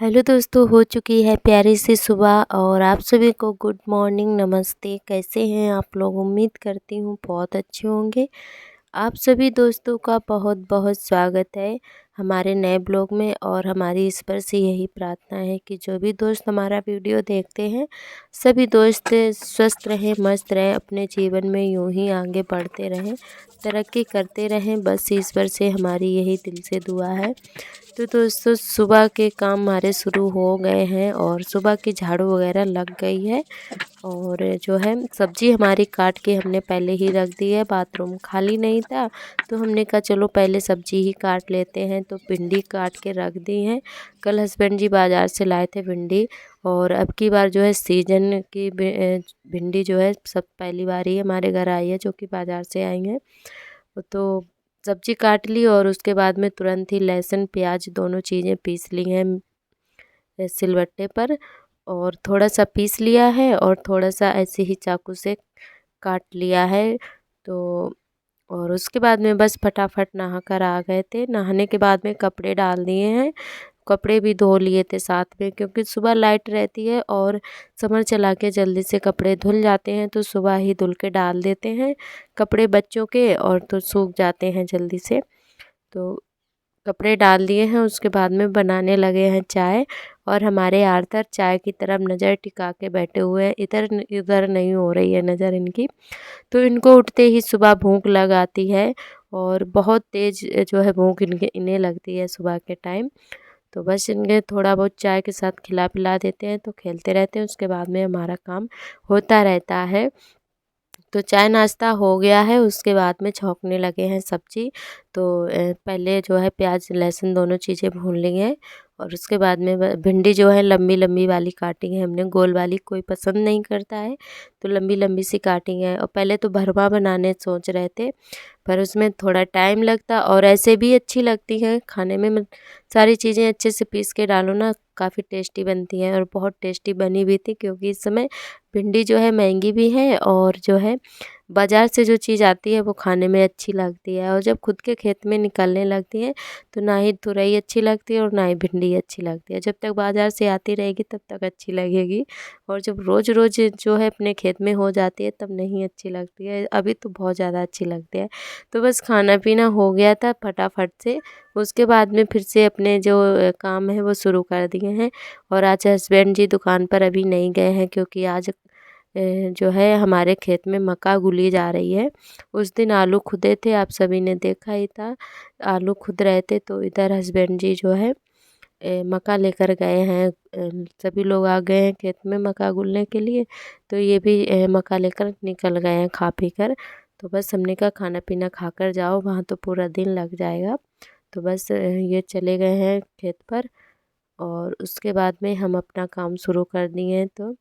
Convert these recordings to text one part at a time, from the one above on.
Hello दोस्तों, हो चुकी है प्यारी सी सुबह और आप सभी को गुड मॉर्निंग, नमस्ते। कैसे हैं आप लोग? उम्मीद करती हूँ बहुत अच्छे होंगे। आप सभी दोस्तों का बहुत बहुत स्वागत है हमारे नए ब्लॉग में। और हमारी ईश्वर से यही प्रार्थना है कि जो भी दोस्त हमारा वीडियो देखते हैं सभी दोस्त स्वस्थ रहें, मस्त रहें, अपने जीवन में यूं ही आगे बढ़ते रहें, तरक्की करते रहें। बस ईश्वर से हमारी यही दिल से दुआ है। तो दोस्तों, सुबह के काम हमारे शुरू हो गए हैं और सुबह की झाड़ू वगैरह लग गई है। और जो है सब्जी हमारी काट के हमने पहले ही रख दी है, बाथरूम खाली नहीं था तो हमने कहा चलो पहले सब्जी ही काट लेते हैं। तो भिंडी काट के रख दी हैं। कल हस्बैंड जी बाज़ार से लाए थे भिंडी, और अब की बार जो है सीजन की भिंडी जो है सब पहली बार ही हमारे घर आई है, जो कि बाज़ार से आई है। तो सब्जी काट ली और उसके बाद में तुरंत ही लहसुन प्याज दोनों चीज़ें पीस ली हैं सिलबट्टे पर, और थोड़ा सा पीस लिया है और थोड़ा सा ऐसे ही चाकू से काट लिया है। तो और उसके बाद में बस फटाफट नहा कर आ गए थे। नहाने के बाद में कपड़े डाल दिए हैं, कपड़े भी धो लिए थे साथ में, क्योंकि सुबह लाइट रहती है और समर चला के जल्दी से कपड़े धुल जाते हैं, तो सुबह ही धुल के डाल देते हैं कपड़े बच्चों के, और तो सूख जाते हैं जल्दी से। तो कपड़े डाल दिए हैं, उसके बाद में बनाने लगे हैं चाय। और हमारे आर्थर चाय की तरफ नज़र टिका के बैठे हुए हैं, इधर इधर नहीं हो रही है नज़र इनकी। तो इनको उठते ही सुबह भूख लग आती है, और बहुत तेज़ जो है भूख इन्हें लगती है सुबह के टाइम। तो बस इनके थोड़ा बहुत चाय के साथ खिला पिला देते हैं तो खेलते रहते हैं, उसके बाद में हमारा काम होता रहता है। तो चाय नाश्ता हो गया है, उसके बाद में छौंकने लगे हैं सब्जी। तो पहले जो है प्याज लहसुन दोनों चीज़ें भून ली हैं, और उसके बाद में भिंडी जो है लंबी लंबी वाली काटी है हमने, गोल वाली कोई पसंद नहीं करता है, तो लंबी लंबी सी काटी है। और पहले तो भरवा बनाने सोच रहे थे, पर उसमें थोड़ा टाइम लगता, और ऐसे भी अच्छी लगती है खाने में। सारी चीज़ें अच्छे से पीस के डालो ना, काफ़ी टेस्टी बनती हैं, और बहुत टेस्टी बनी भी थी, क्योंकि इस समय भिंडी जो है महंगी भी है, और जो है बाज़ार से जो चीज़ आती है वो खाने में अच्छी लगती है। और जब खुद के खेत में निकलने लगती है तो ना ही तुरई अच्छी लगती है और ना ही भिंडी अच्छी लगती है। जब तक बाज़ार से आती रहेगी तब तक अच्छी लगेगी, और जब रोज़ रोज़ जो है अपने खेत में हो जाती है तब नहीं अच्छी लगती है। अभी तो बहुत ज़्यादा अच्छी लगती है। तो बस खाना पीना हो गया था फटाफट से, उसके बाद में फिर से अपने जो काम है वो शुरू कर दिए हैं। और आज हस्बैंड जी दुकान पर अभी नहीं गए हैं, क्योंकि आज जो है हमारे खेत में मक्का गुली जा रही है। उस दिन आलू खुदे थे, आप सभी ने देखा ही था, आलू खुद रहे थे। तो इधर हस्बैंड जी जो है मक्का लेकर गए हैं। सभी लोग आ गए हैं खेत में मक्का गुलने के लिए, तो ये भी मक्का लेकर निकल गए हैं खा पी कर। तो बस हमने कहा खाना पीना खाकर जाओ, वहाँ तो पूरा दिन लग जाएगा। तो बस ये चले गए हैं खेत पर, और उसके बाद में हम अपना काम शुरू कर दिए हैं। तो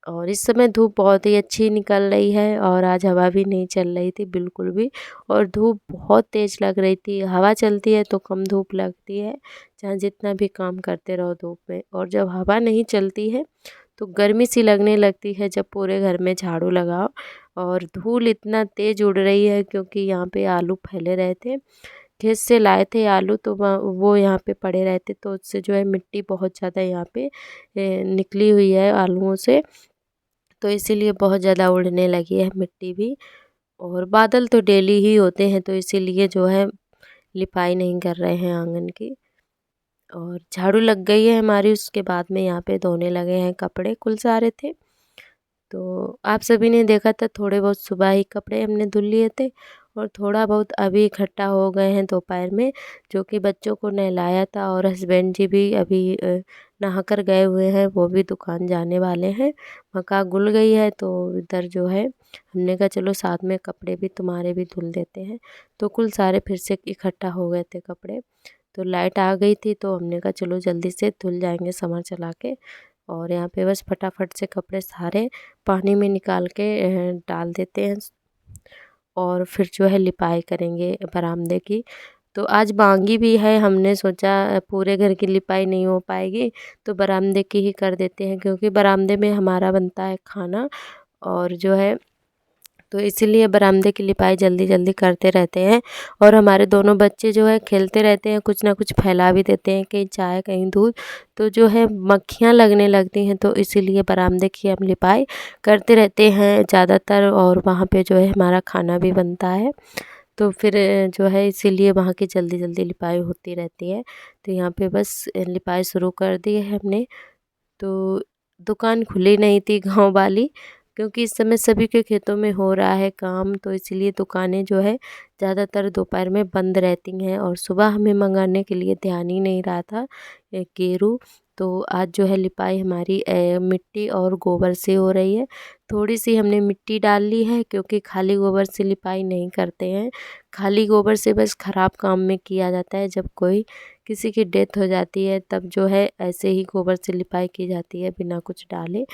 और इस समय धूप बहुत ही अच्छी निकल रही है, और आज हवा भी नहीं चल रही थी बिल्कुल भी, और धूप बहुत तेज़ लग रही थी। हवा चलती है तो कम धूप लगती है, चाहे जितना भी काम करते रहो धूप में। और जब हवा नहीं चलती है तो गर्मी सी लगने लगती है जब पूरे घर में झाड़ू लगाओ। और धूल इतना तेज़ उड़ रही है, क्योंकि यहाँ पे आलू फैले रहे थे, खेत से लाए थे आलू, तो वो यहाँ पे पड़े रहते, तो उससे जो है मिट्टी बहुत ज़्यादा यहाँ पे निकली हुई है आलूओं से, तो इसीलिए बहुत ज़्यादा उड़ने लगी है मिट्टी भी। और बादल तो डेली ही होते हैं, तो इसीलिए जो है लिपाई नहीं कर रहे हैं आंगन की। और झाड़ू लग गई है हमारी, उसके बाद में यहाँ पे धोने लगे हैं कपड़े, कुल सारे थे। तो आप सभी ने देखा था, थोड़े बहुत सुबह ही कपड़े हमने धुल लिए थे, और थोड़ा बहुत अभी इकट्ठा हो गए हैं दोपहर में, जो कि बच्चों को नहलाया था। और हस्बैंड जी भी अभी नहा कर गए हुए हैं, वो भी दुकान जाने वाले हैं। मक्का गुल गई है, तो इधर जो है हमने कहा चलो साथ में कपड़े भी तुम्हारे भी धुल देते हैं। तो कुल सारे फिर से इकट्ठा हो गए थे कपड़े। तो लाइट आ गई थी, तो हमने कहा चलो जल्दी से धुल जाएंगे समर चला के। और यहाँ पे बस फटाफट से कपड़े सारे पानी में निकाल के डाल देते हैं, और फिर जो है लिपाई करेंगे बरामदे की। तो आज बांगी भी है, हमने सोचा पूरे घर की लिपाई नहीं हो पाएगी तो बरामदे की ही कर देते हैं, क्योंकि बरामदे में हमारा बनता है खाना। और जो है तो इसीलिए बरामदे की लिपाई जल्दी जल्दी करते रहते हैं। और हमारे दोनों बच्चे जो है खेलते रहते हैं, कुछ ना कुछ फैला भी देते हैं, कहीं चाय कहीं दूध, तो जो है मक्खियाँ लगने लगती हैं। तो इसीलिए बरामदे की हम लिपाई करते रहते हैं ज़्यादातर, और वहाँ पे जो है हमारा खाना भी बनता है। तो फिर जो है इसीलिए वहाँ की जल्दी जल्दी लिपाई होती रहती है। तो यहाँ पे बस लिपाई शुरू कर दी है हमने। तो दुकान खुली नहीं थी गाँव वाली, क्योंकि इस समय सभी के खेतों में हो रहा है काम, तो इसलिए दुकानें जो है ज़्यादातर दोपहर में बंद रहती हैं। और सुबह हमें मंगाने के लिए ध्यान ही नहीं रहा था गेरू। तो आज जो है लिपाई हमारी मिट्टी और गोबर से हो रही है। थोड़ी सी हमने मिट्टी डाल ली है, क्योंकि खाली गोबर से लिपाई नहीं करते हैं। खाली गोबर से बस ख़राब काम में किया जाता है, जब कोई किसी की डेथ हो जाती है तब जो है ऐसे ही गोबर से लिपाई की जाती है बिना कुछ डाले।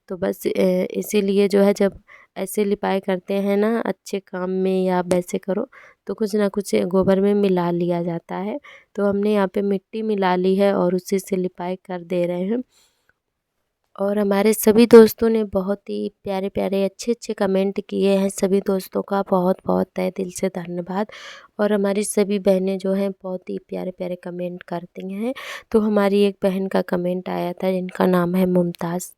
तो बस इसीलिए जो है जब ऐसे लिपाई करते हैं ना अच्छे काम में, या वैसे करो तो कुछ ना कुछ गोबर में मिला लिया जाता है। तो हमने यहाँ पे मिट्टी मिला ली है और उसी से लिपाई कर दे रहे हैं। और हमारे सभी दोस्तों ने बहुत ही प्यारे प्यारे अच्छे अच्छे कमेंट किए हैं। सभी दोस्तों का बहुत बहुत तहे दिल से धन्यवाद। और हमारी सभी बहनें जो हैं बहुत ही प्यारे प्यारे कमेंट करती हैं। तो हमारी एक बहन का कमेंट आया था जिनका नाम है मुमताज़।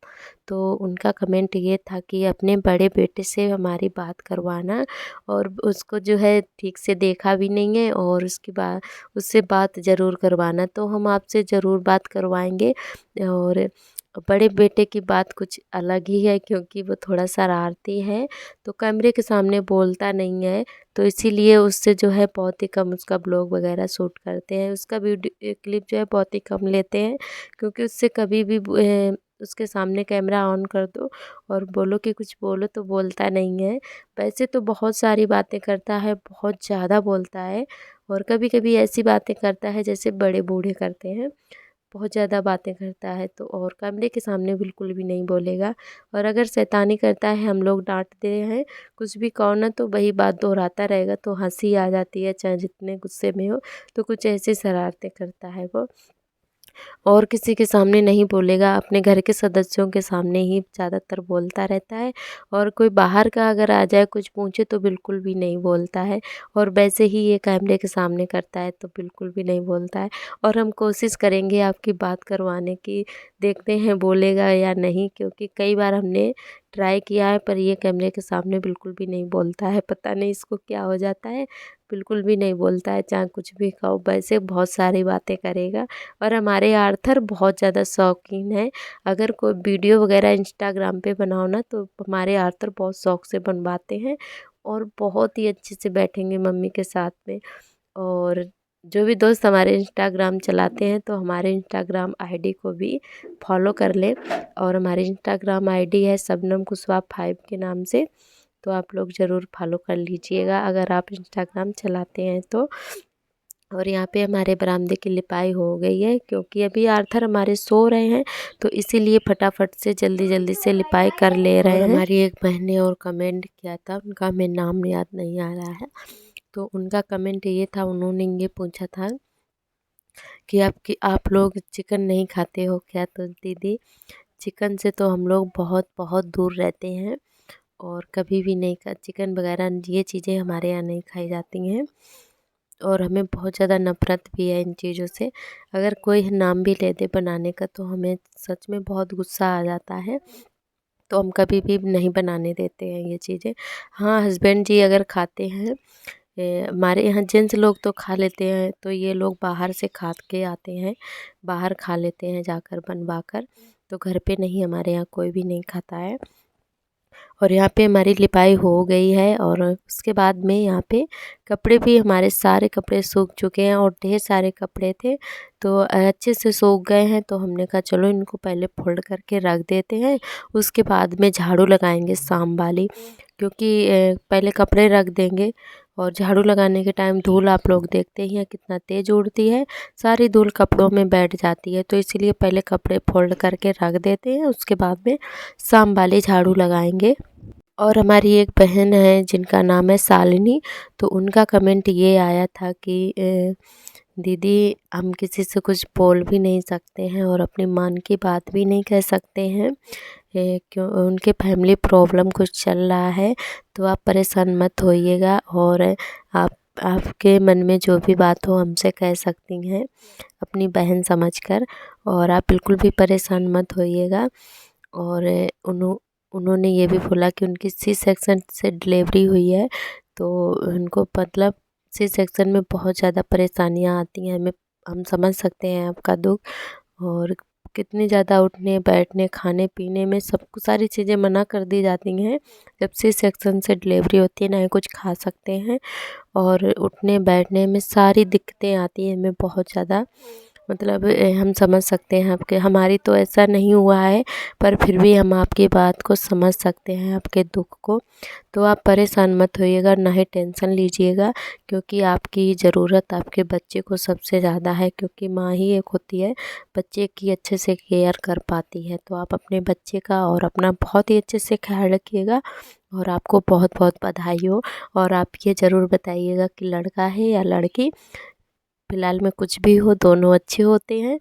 तो उनका कमेंट ये था कि अपने बड़े बेटे से हमारी बात करवाना, और उसको जो है ठीक से देखा भी नहीं है, और उसकी बात उससे बात ज़रूर करवाना। तो हम आपसे ज़रूर बात करवाएंगे। और बड़े बेटे की बात कुछ अलग ही है, क्योंकि वो थोड़ा शरारती है, तो कैमरे के सामने बोलता नहीं है। तो इसीलिए उससे जो है बहुत ही कम उसका ब्लॉग वगैरह शूट करते हैं, उसका वीडियो क्लिप जो है बहुत ही कम लेते हैं। क्योंकि उससे कभी भी उसके सामने कैमरा ऑन कर दो और बोलो कि कुछ बोलो तो बोलता नहीं है। वैसे तो बहुत सारी बातें करता है, बहुत ज़्यादा बोलता है, और कभी कभी ऐसी बातें करता है जैसे बड़े बूढ़े करते हैं। बहुत ज़्यादा बातें करता है, तो और कैमरे के सामने बिल्कुल भी नहीं बोलेगा। और अगर शैतानी करता है, हम लोग डांटते हैं कुछ भी कहो ना, तो वही बात दोहराता रहेगा, तो हंसी आ जाती है चाहे जितने गुस्से में हो। तो कुछ ऐसी शरारतें करता है वो, और किसी के सामने नहीं बोलेगा, अपने घर के सदस्यों के सामने ही ज़्यादातर बोलता रहता है। और कोई बाहर का अगर आ जाए कुछ पूछे तो बिल्कुल भी नहीं बोलता है। और वैसे ही ये कैमरे के सामने करता है तो बिल्कुल भी नहीं बोलता है। और हम कोशिश करेंगे आपकी बात करवाने की, देखते हैं बोलेगा या नहीं, क्योंकि कई बार हमने ट्राई किया है, पर ये कैमरे के सामने बिल्कुल भी नहीं बोलता है। पता नहीं इसको क्या हो जाता है, बिल्कुल भी नहीं बोलता है, चाहे कुछ भी कहो। वैसे बहुत सारी बातें करेगा। और हमारे आर्थर बहुत ज़्यादा शौकीन है। अगर कोई वीडियो वगैरह इंस्टाग्राम पे बनाओ ना, तो हमारे आर्थर बहुत शौक से बनवाते हैं, और बहुत ही अच्छे से बैठेंगे मम्मी के साथ में। और जो भी दोस्त हमारे इंस्टाग्राम चलाते हैं तो हमारे इंस्टाग्राम आईडी को भी फॉलो कर लें। और हमारी इंस्टाग्राम आईडी है शबनम कुशवाहा 5 के नाम से। तो आप लोग ज़रूर फॉलो कर लीजिएगा अगर आप इंस्टाग्राम चलाते हैं तो। और यहाँ पे हमारे बरामदे की लिपाई हो गई है, क्योंकि अभी आर्थर हमारे सो रहे हैं, तो इसीलिए फटाफट से जल्दी जल्दी से लिपाई कर ले रहे हैं। हमारी एक बहन ने और कमेंट किया था, उनका हमें नाम याद नहीं आ रहा है। तो उनका कमेंट ये था, उन्होंने ये पूछा था कि आप लोग चिकन नहीं खाते हो क्या? तो दीदी, चिकन से तो हम लोग बहुत बहुत दूर रहते हैं, और कभी भी नहीं खा चिकन वगैरह, ये चीज़ें हमारे यहाँ नहीं खाई जाती हैं। और हमें बहुत ज़्यादा नफ़रत भी है इन चीज़ों से। अगर कोई नाम भी ले दे बनाने का तो हमें सच में बहुत गुस्सा आ जाता है, तो हम कभी भी नहीं बनाने देते हैं ये चीज़ें। हाँ, हस्बैंड जी अगर खाते हैं, हमारे यहाँ जेंट्स लोग तो खा लेते हैं, तो ये लोग बाहर से खा के आते हैं, बाहर खा लेते हैं जाकर बनवा कर। तो घर पे नहीं, हमारे यहाँ कोई भी नहीं खाता है। और यहाँ पे हमारी लिपाई हो गई है, और उसके बाद में यहाँ पे कपड़े भी, हमारे सारे कपड़े सूख चुके हैं, और ढेर सारे कपड़े थे तो अच्छे से सूख गए हैं। तो हमने कहा चलो इनको पहले फोल्ड करके रख देते हैं, उसके बाद में झाड़ू लगाएंगे शाम वाली। क्योंकि पहले कपड़े रख देंगे, और झाड़ू लगाने के टाइम धूल आप लोग देखते ही हैं कितना तेज़ उड़ती है, सारी धूल कपड़ों में बैठ जाती है। तो इसीलिए पहले कपड़े फोल्ड करके रख देते हैं, उसके बाद में शाम वाली झाड़ू लगाएंगे। और हमारी एक बहन है जिनका नाम है शालिनी, तो उनका कमेंट ये आया था कि दीदी, हम किसी से कुछ बोल भी नहीं सकते हैं और अपने मन की बात भी नहीं कह सकते हैं। क्यों उनके फैमिली प्रॉब्लम कुछ चल रहा है, तो आप परेशान मत होइएगा। और आपके मन में जो भी बात हो हमसे कह सकती हैं अपनी बहन समझकर, और आप बिल्कुल भी परेशान मत होइएगा। और उन्होंने ये भी बोला कि उनकी सी सेक्शन से डिलीवरी हुई है, तो उनको मतलब सी सेक्शन में बहुत ज़्यादा परेशानियाँ आती हैं। हम समझ सकते हैं आपका दुःख, और कितनी ज़्यादा उठने बैठने खाने पीने में सब कुछ सारी चीज़ें मना कर दी जाती हैं। जब सी सेक्शन से डिलीवरी होती है ना ही कुछ खा सकते हैं, और उठने बैठने में सारी दिक्कतें आती हैं हमें बहुत ज़्यादा। मतलब हम समझ सकते हैं आपके, हमारी तो ऐसा नहीं हुआ है, पर फिर भी हम आपकी बात को समझ सकते हैं, आपके दुःख को। तो आप परेशान मत होइएगा, ना ही टेंशन लीजिएगा, क्योंकि आपकी ज़रूरत आपके बच्चे को सबसे ज़्यादा है, क्योंकि माँ ही एक होती है बच्चे की अच्छे से केयर कर पाती है। तो आप अपने बच्चे का और अपना बहुत ही अच्छे से ख्याल रखिएगा, और आपको बहुत बहुत बधाई हो। और आप ये ज़रूर बताइएगा कि लड़का है या लड़की, फ़िलहाल में कुछ भी हो दोनों अच्छे होते हैं।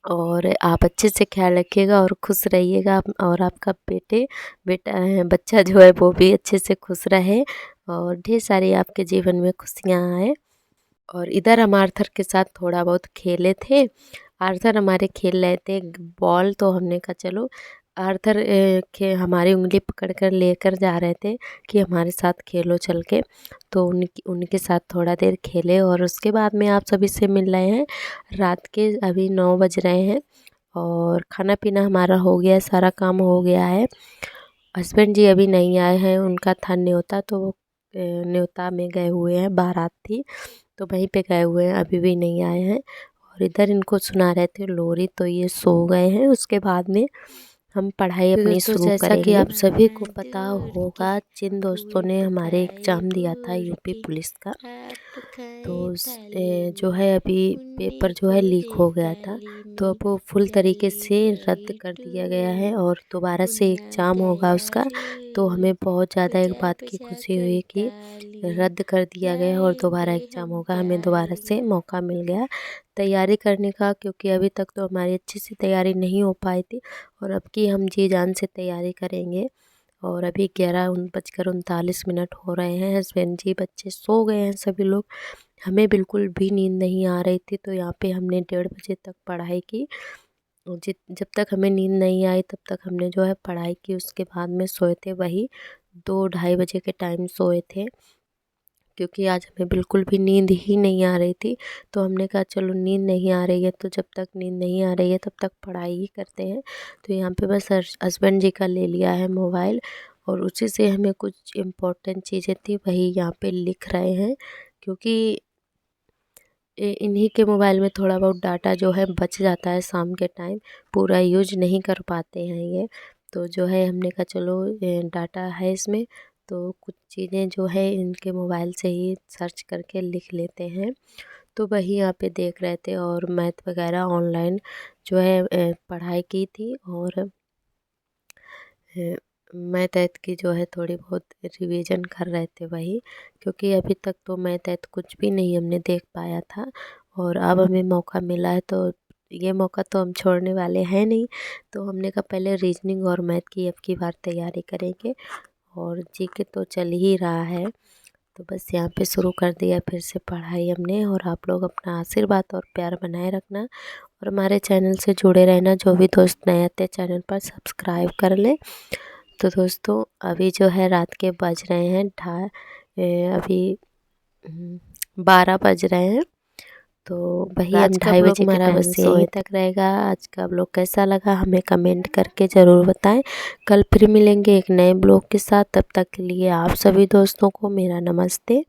और आप अच्छे से ख्याल रखिएगा और खुश रहिएगा, और आपका बच्चा जो है वो भी अच्छे से खुश रहे, और ढेर सारी आपके जीवन में खुशियाँ आए। और इधर हम आर्थर के साथ थोड़ा बहुत खेले थे। आर्थर हमारे खेल रहे थे बॉल, तो हमने कहा चलो आर्थर के हमारी उंगली पकड़ कर लेकर जा रहे थे कि हमारे साथ खेलो चल के। तो उनके साथ थोड़ा देर खेले, और उसके बाद में आप सभी से मिल रहे हैं। रात के अभी 9 बज रहे हैं, और खाना पीना हमारा हो गया है, सारा काम हो गया है। हस्बैंड जी अभी नहीं आए हैं, उनका था न्योता, तो वो न्योता में गए हुए हैं, बारात थी तो वहीं पे गए हुए हैं, अभी भी नहीं आए हैं। और इधर इनको सुना रहे थे लोरी, तो ये सो गए हैं। उसके बाद में हम पढ़ाई अपनी शुरू जैसा कि आप सभी को पता होगा, जिन दोस्तों ने हमारे एग्ज़ाम दिया था यूपी पुलिस का, तो जो है अभी पेपर जो है लीक हो गया था, तो अब वो फुल तरीके से रद्द कर दिया गया है, और दोबारा से एग्ज़ाम होगा उसका। तो हमें बहुत ज़्यादा एक बात की खुशी हुई कि रद्द कर दिया गया और दोबारा एग्ज़ाम होगा, हमें दोबारा से मौका मिल गया तैयारी करने का, क्योंकि अभी तक तो हमारी अच्छी सी तैयारी नहीं हो पाई थी। और अब की हम जी जान से तैयारी करेंगे। और अभी 11:39 हो रहे हैं, हस्बैंड जी बच्चे सो गए हैं सभी लोग। हमें बिल्कुल भी नींद नहीं आ रही थी, तो यहाँ पे हमने 1:30 बजे तक पढ़ाई की। और जब तक हमें नींद नहीं आई तब तक हमने जो है पढ़ाई की। उसके बाद में सोए थे वही 2-2:30 बजे के टाइम सोए थे, क्योंकि आज हमें बिल्कुल भी नींद ही नहीं आ रही थी। तो हमने कहा चलो नींद नहीं आ रही है, तो जब तक नींद नहीं आ रही है तब तक पढ़ाई ही करते हैं। तो यहाँ पे बस हस्बैंड जी का ले लिया है मोबाइल, और उसी से हमें कुछ इम्पोर्टेंट चीज़ें थी वही यहाँ पे लिख रहे हैं, क्योंकि इन्हीं के मोबाइल में थोड़ा बहुत डाटा जो है बच जाता है शाम के टाइम, पूरा यूज नहीं कर पाते हैं ये। तो जो है हमने कहा चलो डाटा है इसमें, तो कुछ चीज़ें जो है इनके मोबाइल से ही सर्च करके लिख लेते हैं। तो वही यहाँ पे देख रहे थे, और मैथ वगैरह ऑनलाइन जो है पढ़ाई की थी। और मैथ ऐथ की जो है थोड़ी बहुत रिवीजन कर रहे थे वही, क्योंकि अभी तक तो मैथ ऐथ कुछ भी नहीं हमने देख पाया था, और अब हमें मौका मिला है, तो ये मौका तो हम छोड़ने वाले हैं नहीं। तो हमने कहा पहले रीजनिंग और मैथ की अब की बार तैयारी करेंगे, और जीके तो चल ही रहा है। तो बस यहाँ पे शुरू कर दिया फिर से पढ़ाई हमने। और आप लोग अपना आशीर्वाद और प्यार बनाए रखना, और हमारे चैनल से जुड़े रहना। जो भी दोस्त नए आते हैं चैनल पर सब्सक्राइब कर लें। तो दोस्तों अभी जो है रात के बज रहे हैं अभी 12 बज रहे हैं, तो वही हम 2:30 बजे हमारा बस यहीं तक रहेगा। आज का ब्लॉग कैसा लगा हमें कमेंट करके ज़रूर बताएं। कल फिर मिलेंगे एक नए ब्लॉग के साथ, तब तक के लिए आप सभी दोस्तों को मेरा नमस्ते।